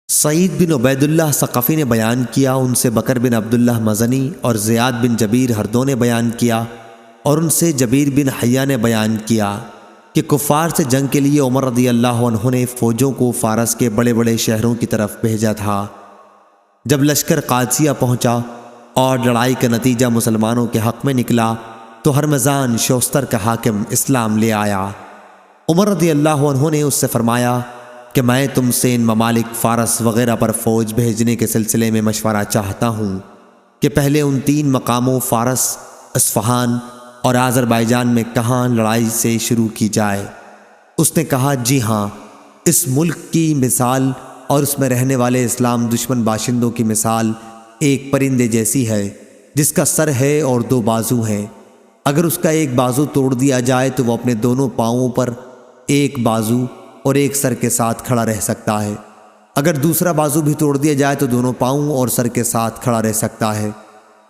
سعید بن عبید اللہ ثقفی نے بیان کیا، ان سے بکر بن عبداللہ مزنی اور زیاد بن جبیر ہر دو نے بیان کیا، اور ان سے جبیر بن حیہ نے بیان کیا کہ کفار سے جنگ کے لیے عمر رضی اللہ عنہ نے فوجوں کو فارس کے بڑے بڑے شہروں کی طرف بھیجا تھا۔ جب لشکر قادسیہ پہنچا اور لڑائی کا نتیجہ مسلمانوں کے حق میں نکلا تو ہرمزان شوستر کا حاکم اسلام لے آیا۔ عمر رضی اللہ عنہ نے اس سے فرمایا کہ میں تم سے ان ممالک فارس وغیرہ پر فوج بھیجنے کے سلسلے میں مشورہ چاہتا ہوں کہ پہلے ان 3 مقاموں فارس، اصفہان اور آذربائیجان میں کہاں لڑائی سے شروع کی جائے۔ اس نے کہا جی ہاں، اس ملک کی مثال اور اس میں رہنے والے اسلام دشمن باشندوں کی مثال ایک پرندے جیسی ہے جس کا سر ہے اور 2 بازو ہیں۔ اگر اس کا ایک بازو توڑ دیا جائے تو وہ اپنے دونوں پاؤں پر ایک بازو اور ایک سر کے ساتھ کھڑا رہ سکتا ہے، اگر دوسرا بازو بھی توڑ دیا جائے تو دونوں پاؤں اور سر کے ساتھ کھڑا رہ سکتا ہے،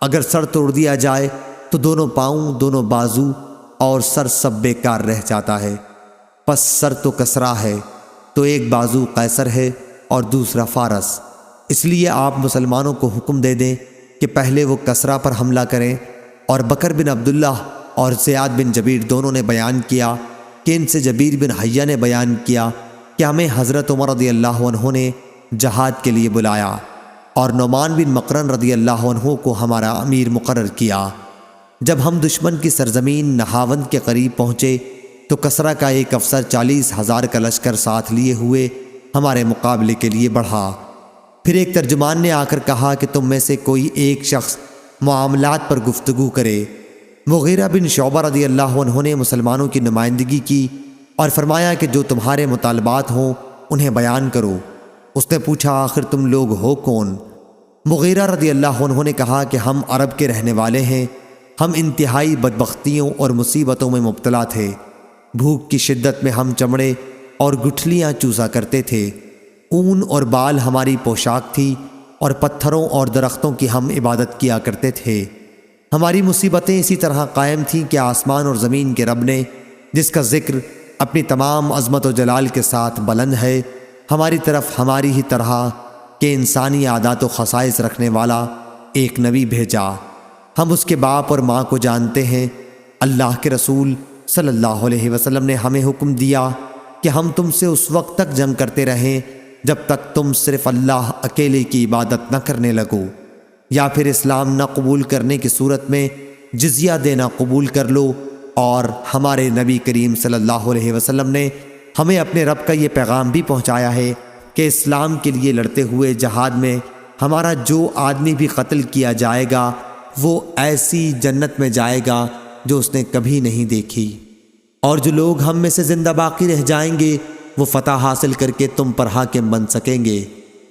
اگر سر توڑ دیا جائے تو دونوں پاؤں، دونوں بازو اور سر سب بیکار رہ جاتا ہے۔ پس سر تو کسرا ہے تو ایک بازو قیصر ہے اور دوسرا فارس، اس لیے آپ مسلمانوں کو حکم دے دیں کہ پہلے وہ کسرا پر حملہ کریں۔ اور بکر بن عبداللہ اور زیاد بن جبیر دونوں نے بیان کیا کہ ان سے جبیر بن حیہ نے بیان کیا کہ ہمیں حضرت عمر رضی اللہ عنہ نے جہاد کے لیے بلایا اور نعمان بن مقرن رضی اللہ عنہ کو ہمارا امیر مقرر کیا۔ جب ہم دشمن کی سرزمین نہاوند کے قریب پہنچے تو کسرا کا ایک افسر 40,000 کا لشکر ساتھ لیے ہوئے ہمارے مقابلے کے لیے بڑھا۔ پھر ایک ترجمان نے آ کر کہا کہ تم میں سے کوئی ایک شخص معاملات پر گفتگو کرے۔ مغیرہ بن شعبہ رضی اللہ عنہ نے مسلمانوں کی نمائندگی کی اور فرمایا کہ جو تمہارے مطالبات ہوں انہیں بیان کرو۔ اس نے پوچھا آخر تم لوگ ہو کون؟ مغیرہ رضی اللہ عنہ نے کہا کہ ہم عرب کے رہنے والے ہیں، ہم انتہائی بدبختیوں اور مصیبتوں میں مبتلا تھے، بھوک کی شدت میں ہم چمڑے اور گٹھلیاں چوسا کرتے تھے، اون اور بال ہماری پوشاک تھی اور پتھروں اور درختوں کی ہم عبادت کیا کرتے تھے۔ ہماری مصیبتیں اسی طرح قائم تھیں کہ آسمان اور زمین کے رب نے، جس کا ذکر اپنی تمام عظمت و جلال کے ساتھ بلند ہے، ہماری طرف ہماری ہی طرح کہ انسانی عادات و خصائص رکھنے والا ایک نبی بھیجا۔ ہم اس کے باپ اور ماں کو جانتے ہیں۔ اللہ کے رسول صلی اللہ علیہ وسلم نے ہمیں حکم دیا کہ ہم تم سے اس وقت تک جنگ کرتے رہیں جب تک تم صرف اللہ اکیلے کی عبادت نہ کرنے لگو، یا پھر اسلام نہ قبول کرنے کی صورت میں جزیہ دینا قبول کر لو۔ اور ہمارے نبی کریم صلی اللہ علیہ وسلم نے ہمیں اپنے رب کا یہ پیغام بھی پہنچایا ہے کہ اسلام کے لیے لڑتے ہوئے جہاد میں ہمارا جو آدمی بھی قتل کیا جائے گا وہ ایسی جنت میں جائے گا جو اس نے کبھی نہیں دیکھی، اور جو لوگ ہم میں سے زندہ باقی رہ جائیں گے وہ فتح حاصل کر کے تم پر حاکم بن سکیں گے۔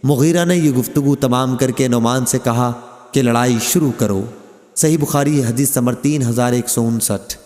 مغیرہ نے یہ گفتگو تمام کر کے نعمان سے کہا کہ لڑائی شروع کرو۔ صحیح بخاری حدیث نمبر 3159۔